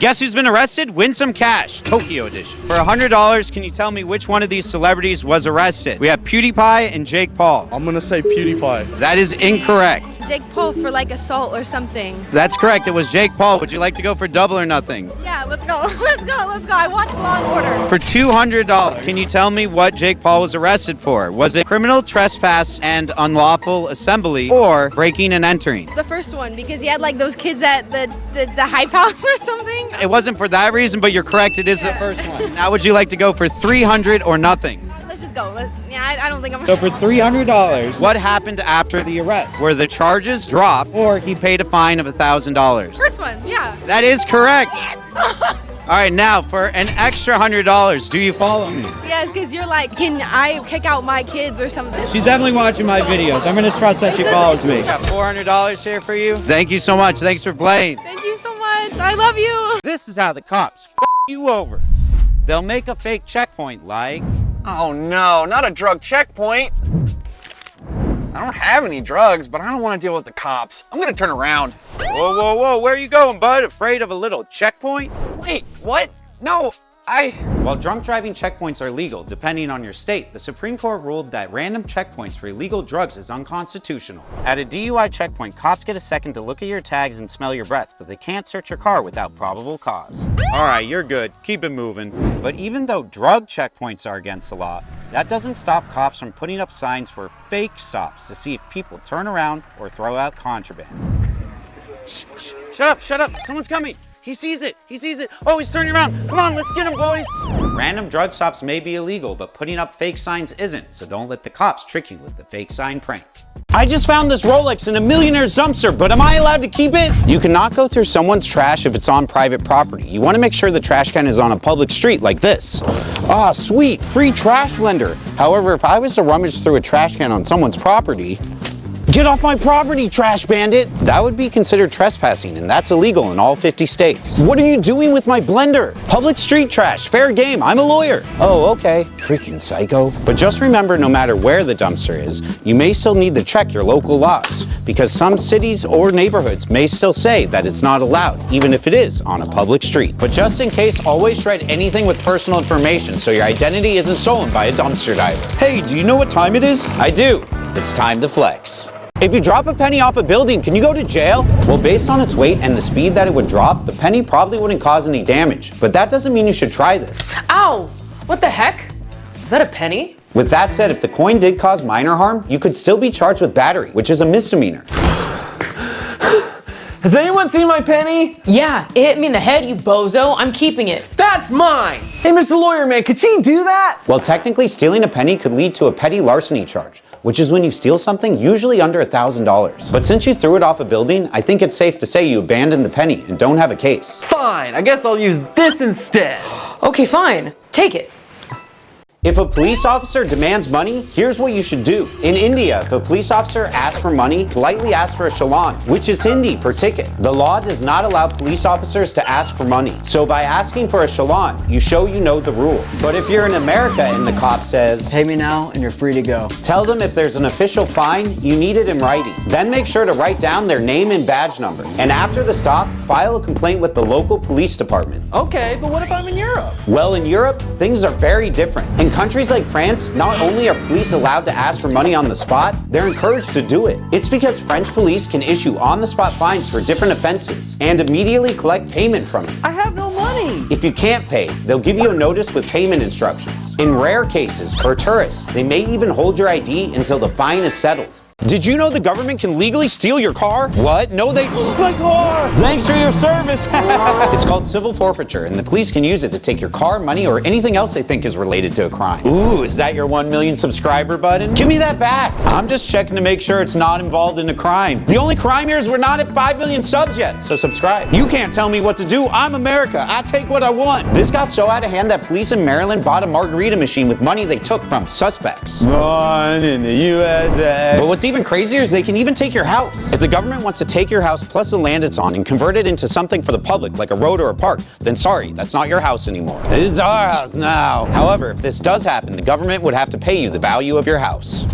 Guess who's been arrested? Win some cash. Tokyo edition. For $100, can you tell me which one of these celebrities was arrested? We have PewDiePie and Jake Paul. I'm gonna say PewDiePie. That is incorrect. Jake Paul for like assault or something. That's correct. It was Jake Paul. Would you like to go for double or nothing? Yeah, let's go. Let's go. Let's go. I watched Law and Order. For $200, can you tell me what Jake Paul was arrested for? Was it criminal trespass and unlawful assembly or breaking and entering? The first one, because he had like those kids at the hype house or something. It wasn't for that reason, but you're correct. It is the first one. Now, would you like to go for $300 or nothing? Let's just go. I don't think I'm. So for $300, what happened after the arrest? Were the charges dropped or he paid a fine of $1,000? First one, yeah. That is correct. All right, now for an extra $100, do you follow me? Yes, because you're like, can I kick out my kids or something? She's definitely watching my videos. I'm going to trust that she follows me. Got $400 here for you. Thank you so much. Thanks for playing. Thank you so much. I love you. This is how the cops you over. They'll make a fake checkpoint like... Oh no, not a drug checkpoint. I don't have any drugs, but I don't want to deal with the cops. I'm gonna turn around. Whoa, whoa, whoa, where are you going, bud? Afraid of a little checkpoint? Wait, what? No, While drunk driving checkpoints are legal, depending on your state, the Supreme Court ruled that random checkpoints for illegal drugs is unconstitutional. At a DUI checkpoint, cops get a second to look at your tags and smell your breath, but they can't search your car without probable cause. All right, you're good. Keep it moving. But even though drug checkpoints are against the law, that doesn't stop cops from putting up signs for fake stops to see if people turn around or throw out contraband. Shh, shh, shut up, someone's coming. He sees it. Oh, he's turning around. Come on, let's get him, boys. Random drug stops may be illegal, but putting up fake signs isn't, so don't let the cops trick you with the fake sign prank. I just found this Rolex in a millionaire's dumpster, but am I allowed to keep it? You cannot go through someone's trash if it's on private property. You want to make sure the trash can is on a public street like this. Ah, sweet, free trash blender. However, if I was to rummage through a trash can on someone's property, get off my property, trash bandit! That would be considered trespassing, and that's illegal in all 50 states. What are you doing with my blender? Public street trash, fair game, I'm a lawyer. Oh, okay, freaking psycho. But just remember, no matter where the dumpster is, you may still need to check your local laws, because some cities or neighborhoods may still say that it's not allowed, even if it is on a public street. But just in case, always shred anything with personal information so your identity isn't stolen by a dumpster diver. Hey, do you know what time it is? I do. It's time to flex. If you drop a penny off a building, can you go to jail? Well, based on its weight and the speed that it would drop, the penny probably wouldn't cause any damage. But that doesn't mean you should try this. Ow! What the heck? Is that a penny? With that said, if the coin did cause minor harm, you could still be charged with battery, which is a misdemeanor. has anyone seen my penny? Yeah, it hit me in the head, you bozo. I'm keeping it. That's mine! Hey, Mr. Lawyer Man, could she do that? Well, technically, stealing a penny could lead to a petty larceny charge, which is when you steal something usually under $1,000. But since you threw it off a building, I think it's safe to say you abandoned the penny and don't have a case. Fine, I guess I'll use this instead. Okay, fine. Take it. If a police officer demands money, here's what you should do. In India, if a police officer asks for money, politely ask for a challan, which is Hindi for ticket. The law does not allow police officers to ask for money. So by asking for a challan, you show you know the rule. But if you're in America and the cop says, "Pay me now and you're free to go," tell them if there's an official fine, you need it in writing. Then make sure to write down their name and badge number. And after the stop, file a complaint with the local police department. Okay, but what if I'm in Europe? Well, in Europe, things are very different. In countries like France, not only are police allowed to ask for money on the spot, they're encouraged to do it. It's because French police can issue on-the-spot fines for different offenses and immediately collect payment from it. I have no money. If you can't pay, they'll give you a notice with payment instructions. In rare cases, for tourists, they may even hold your ID until the fine is settled. Did you know the government can legally steal your car? What? No, they... My car! Thanks for your service! It's called civil forfeiture, and the police can use it to take your car, money, or anything else they think is related to a crime. Ooh, is that your 1 million subscriber button? Give me that back! I'm just checking to make sure it's not involved in a crime. The only crime here is we're not at 5 million subs yet, so subscribe. You can't tell me what to do. I'm America. I take what I want. This got so out of hand that police in Maryland bought a margarita machine with money they took from suspects. Born in the USA. But what's even crazier is they can even take your house. If the government wants to take your house plus the land it's on and convert it into something for the public, like a road or a park, then sorry, that's not your house anymore. This is our house now. However, if this does happen, the government would have to pay you the value of your house.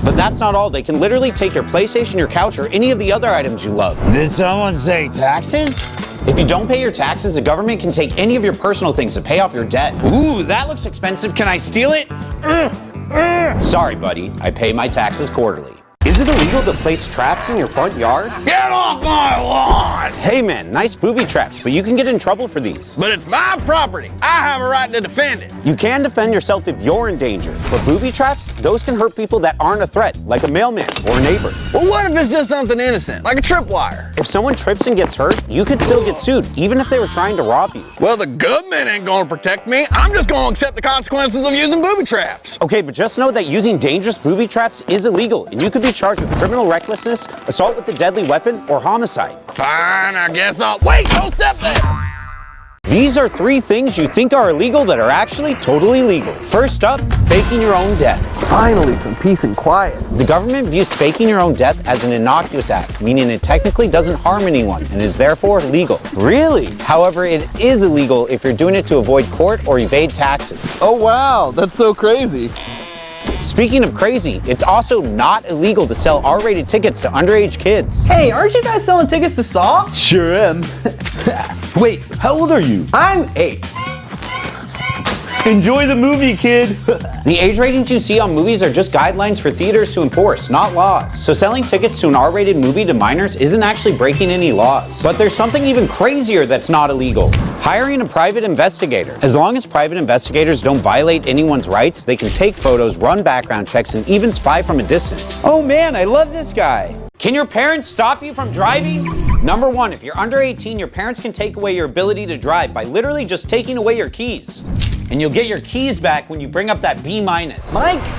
But that's not all. They can literally take your PlayStation, your couch, or any of the other items you love. Did someone say taxes? If you don't pay your taxes, the government can take any of your personal things to pay off your debt. Ooh, that looks expensive. Can I steal it? Sorry, buddy. I pay my taxes quarterly. Is it illegal to place traps in your front yard? Get off my lawn! Hey man, nice booby traps, but you can get in trouble for these. But it's my property. I have a right to defend it. You can defend yourself if you're in danger, but booby traps, those can hurt people that aren't a threat, like a mailman or a neighbor. Well, what if it's just something innocent, like a tripwire? If someone trips and gets hurt, you could still get sued, even if they were trying to rob you. Well, the government ain't gonna protect me. I'm just gonna accept the consequences of using booby traps. Okay, but just know that using dangerous booby traps is illegal, and you could be charged with criminal recklessness, assault with a deadly weapon, or homicide. Fine, I guess I'll... Wait, don't step there! These are 3 things you think are illegal that are actually totally legal. First up, faking your own death. Finally, some peace and quiet. The government views faking your own death as an innocuous act, meaning it technically doesn't harm anyone and is therefore legal. Really? However, it is illegal if you're doing it to avoid court or evade taxes. Oh wow, that's so crazy. Speaking of crazy, it's also not illegal to sell R-rated tickets to underage kids. Hey, aren't you guys selling tickets to Saw? Sure am. Wait, how old are you? I'm 8. Enjoy the movie, kid. The age ratings you see on movies are just guidelines for theaters to enforce, not laws. So selling tickets to an R-rated movie to minors isn't actually breaking any laws. But there's something even crazier that's not illegal. Hiring a private investigator. As long as private investigators don't violate anyone's rights, they can take photos, run background checks, and even spy from a distance. Oh man, I love this guy. Can your parents stop you from driving? Number 1, if you're under 18, your parents can take away your ability to drive by literally just taking away your keys. And you'll get your keys back when you bring up that B-. Mike?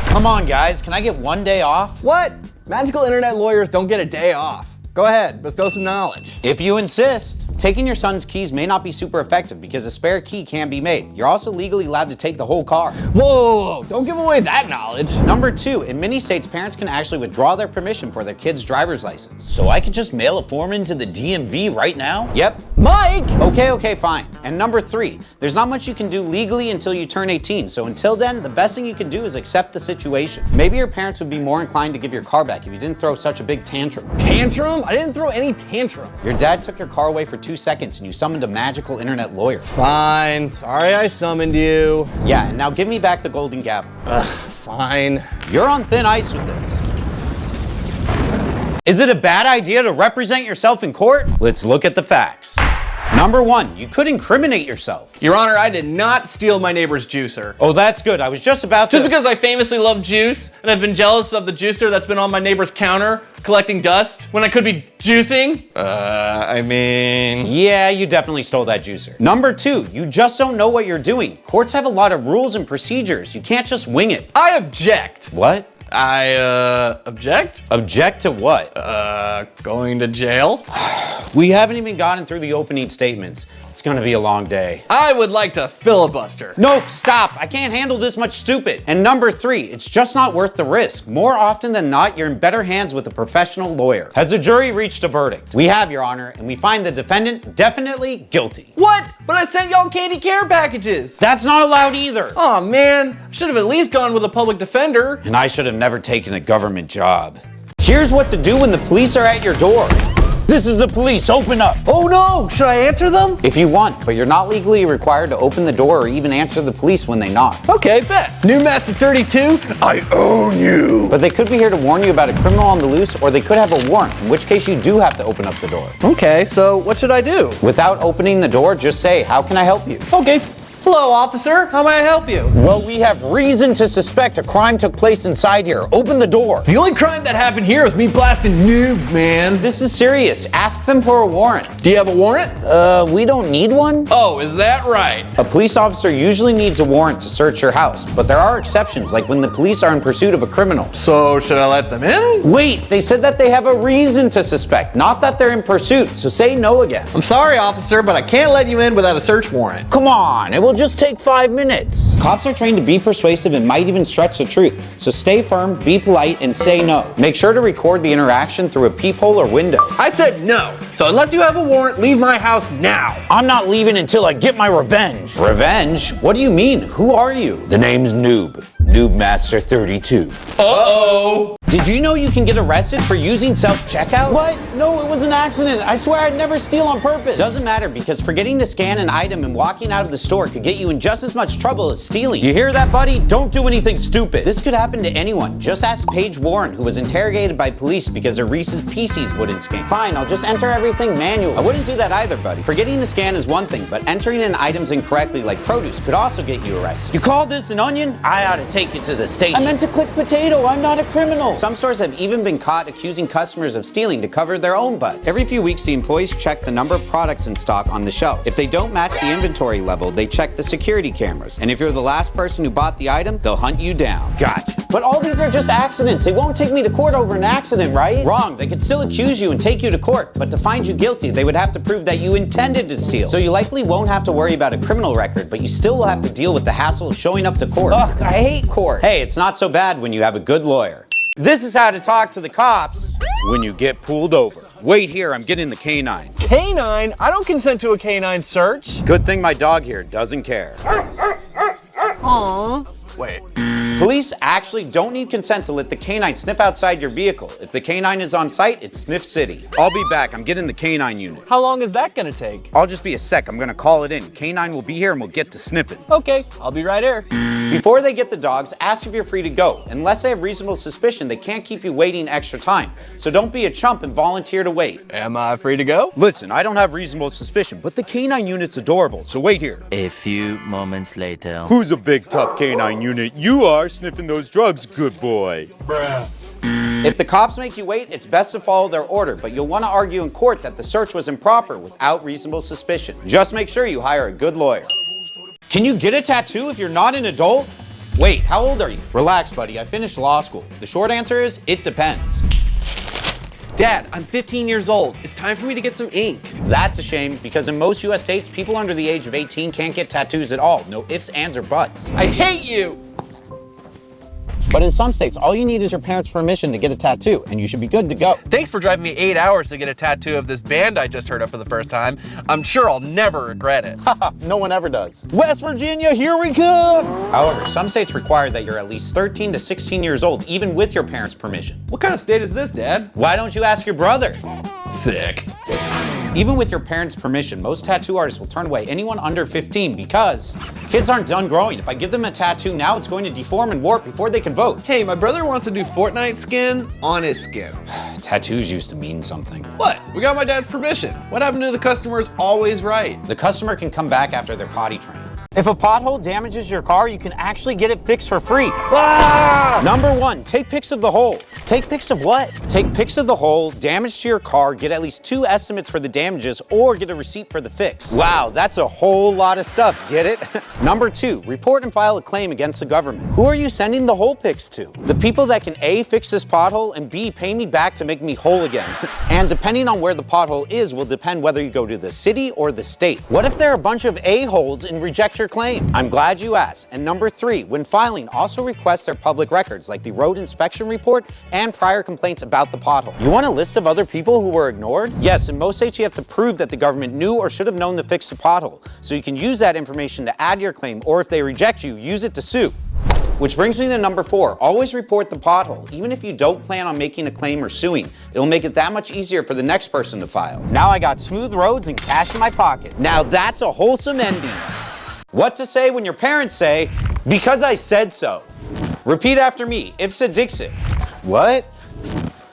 Come on, guys, can I get 1 day off? What? Magical internet lawyers don't get a day off. Go ahead, bestow some knowledge. If you insist. Taking your son's keys may not be super effective because a spare key can be made. You're also legally allowed to take the whole car. Whoa, don't give away that knowledge. Number 2, in many states, parents can actually withdraw their permission for their kid's driver's license. So I could just mail a form into the DMV right now? Yep. Mike! Okay, fine. And number 3, there's not much you can do legally until you turn 18. So until then, the best thing you can do is accept the situation. Maybe your parents would be more inclined to give your car back if you didn't throw such a big tantrum. Tantrum? I didn't throw any tantrum. Your dad took your car away for 2 seconds and you summoned a magical internet lawyer. Fine, sorry I summoned you. Yeah, and now give me back the golden gavel. Fine. You're on thin ice with this. Is it a bad idea to represent yourself in court? Let's look at the facts. Number 1, you could incriminate yourself. Your Honor, I did not steal my neighbor's juicer. Oh, that's good. I was just about to... Just because I famously love juice, and I've been jealous of the juicer that's been on my neighbor's counter collecting dust when I could be juicing? I mean... Yeah, you definitely stole that juicer. Number 2, you just don't know what you're doing. Courts have a lot of rules and procedures. You can't just wing it. I object. What? I, object? Object to what? Going to jail? We haven't even gotten through the opening statements. It's gonna be a long day. I would like to filibuster. Nope, stop. I can't handle this much stupid. And number 3, it's just not worth the risk. More often than not, you're in better hands with a professional lawyer. Has the jury reached a verdict? We have, Your Honor, and we find the defendant definitely guilty. What? But I sent y'all candy care packages. That's not allowed either. Aw, man. I should have at least gone with a public defender. And I should have never taken a government job. Here's what to do when the police are at your door. This is the police, open up. Oh no, should I answer them? If you want, but you're not legally required to open the door or even answer the police when they knock. Okay, bet. New Master 32, I own you. But they could be here to warn you about a criminal on the loose, or they could have a warrant, in which case you do have to open up the door. Okay, so what should I do? Without opening the door, just say, how can I help you? Okay. Hello, officer. How may I help you? Well, we have reason to suspect a crime took place inside here. Open the door. The only crime that happened here is me blasting noobs, man. This is serious. Ask them for a warrant. Do you have a warrant? We don't need one. Oh, is that right? A police officer usually needs a warrant to search your house, but there are exceptions, like when the police are in pursuit of a criminal. So, should I let them in? Wait, they said that they have a reason to suspect, not that they're in pursuit, so say no again. I'm sorry, officer, but I can't let you in without a search warrant. Come on, it will just take 5 minutes. Cops are trained to be persuasive and might even stretch the truth, so stay firm, be polite, and say no. Make sure to record the interaction through a peephole or window. I said no. So unless you have a warrant, leave my house now. I'm not leaving until I get my revenge. Revenge? What do you mean? Who are you? The name's Noob. Noob Master 32. Uh-oh. Did you know you can get arrested for using self-checkout? What? No, it was an accident. I swear I'd never steal on purpose. Doesn't matter, because forgetting to scan an item and walking out of the store could get you in just as much trouble as stealing. You hear that, buddy? Don't do anything stupid. This could happen to anyone. Just ask Paige Warren, who was interrogated by police because her Reese's Pieces wouldn't scan. Fine, I'll just enter everything manually. I wouldn't do that either, buddy. Forgetting to scan is one thing, but entering in items incorrectly like produce could also get you arrested. You call this an onion? I ought to take you to the station. I meant to click potato. I'm not a criminal. Some stores have even been caught accusing customers of stealing to cover their own butts. Every few weeks, the employees check the number of products in stock on the shelf. If they don't match the inventory level, they check the security cameras. And if you're the last person who bought the item, they'll hunt you down. Gotcha. But all these are just accidents. They won't take me to court over an accident, right? Wrong. They could still accuse you and take you to court. But to find you guilty, they would have to prove that you intended to steal. So you likely won't have to worry about a criminal record, but you still will have to deal with the hassle of showing up to court. Ugh, I hate court. Hey, it's not so bad when you have a good lawyer. This is how to talk to the cops when you get pulled over. Wait here, I'm getting the canine. Canine? I don't consent to a canine search. Good thing my dog here doesn't care. Aww. Wait. Police actually don't need consent to let the canine sniff outside your vehicle. If the canine is on site, it's Sniff City. I'll be back, I'm getting the canine unit. How long is that gonna take? I'll just be a sec, I'm gonna call it in. Canine will be here and we'll get to sniffing. Okay, I'll be right here. Before they get the dogs, ask if you're free to go. Unless they have reasonable suspicion, they can't keep you waiting extra time. So don't be a chump and volunteer to wait. Am I free to go? Listen, I don't have reasonable suspicion, but the canine unit's adorable, so wait here. A few moments later. Who's a big tough canine unit? You are sniffing those drugs, good boy. If the cops make you wait, it's best to follow their order, but you'll want to argue in court that the search was improper without reasonable suspicion. Just make sure you hire a good lawyer. Can you get a tattoo if you're not an adult? Wait, how old are you? Relax, buddy, I finished law school. The short answer is, it depends. Dad, I'm 15 years old. It's time for me to get some ink. That's a shame, because in most US states, people under the age of 18 can't get tattoos at all. No ifs, ands, or buts. I hate you! But in some states, all you need is your parents' permission to get a tattoo, and you should be good to go. Thanks for driving me 8 hours to get a tattoo of this band I just heard of for the first time. I'm sure I'll never regret it. No one ever does. West Virginia, here we come! However, some states require that you're at least 13 to 16 years old, even with your parents' permission. What kind of state is this, Dad? Why don't you ask your brother? Sick. Even with your parents' permission, most tattoo artists will turn away anyone under 15 because kids aren't done growing. If I give them a tattoo now, it's going to deform and warp before they can vote. Hey, my brother wants to do Fortnite skin on his skin. Tattoos used to mean something. What? We got my dad's permission. What happened to the customer's always right? The customer can come back after they're potty trained. If a pothole damages your car, you can actually get it fixed for free. Ah! Number 1, take pics of the hole. Take pics of what? Take pics of the hole, damage to your car, get at least 2 estimates for the damages, or get a receipt for the fix. Wow, that's a whole lot of stuff, get it? Number 2, report and file a claim against the government. Who are you sending the hole pics to? The people that can A, fix this pothole, and B, pay me back to make me whole again. And depending on where the pothole is will depend whether you go to the city or the state. What if there are a bunch of A-holes and reject your claim? I'm glad you asked. And number 3, when filing, also request their public records like the road inspection report and prior complaints about the pothole. You want a list of other people who were ignored? Yes, in most states you have to prove that the government knew or should have known to fix the pothole. So you can use that information to add your claim, or if they reject you, use it to sue. Which brings me to number 4, always report the pothole. Even if you don't plan on making a claim or suing, it'll make it that much easier for the next person to file. Now I got smooth roads and cash in my pocket. Now that's a wholesome ending. What to say when your parents say, because I said so. Repeat after me, ipsa dixit. What?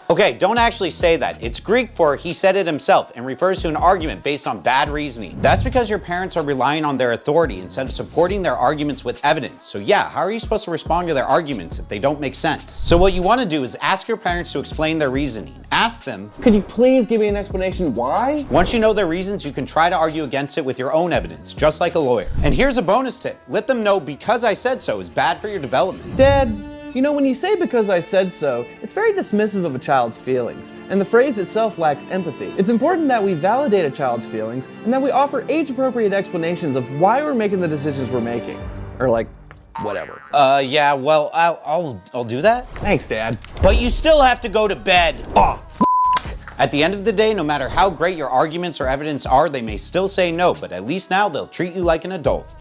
Okay, don't actually say that. It's Greek for he said it himself and refers to an argument based on bad reasoning. That's because your parents are relying on their authority instead of supporting their arguments with evidence. So yeah, how are you supposed to respond to their arguments if they don't make sense? So what you want to do is ask your parents to explain their reasoning. Ask them, Could you please give me an explanation why? once you know their reasons, you can try to argue against it with your own evidence, just like a lawyer. And here's a bonus tip. Let them know because I said so is bad for your development. Dad, you know, when you say because I said so, it's very dismissive of a child's feelings, and the phrase itself lacks empathy. It's important that we validate a child's feelings and that we offer age-appropriate explanations of why we're making the decisions we're making. Or like, whatever. Yeah, well, I'll do that. Thanks, Dad. But you still have to go to bed. Oh, At the end of the day, no matter how great your arguments or evidence are, they may still say no, but at least now they'll treat you like an adult.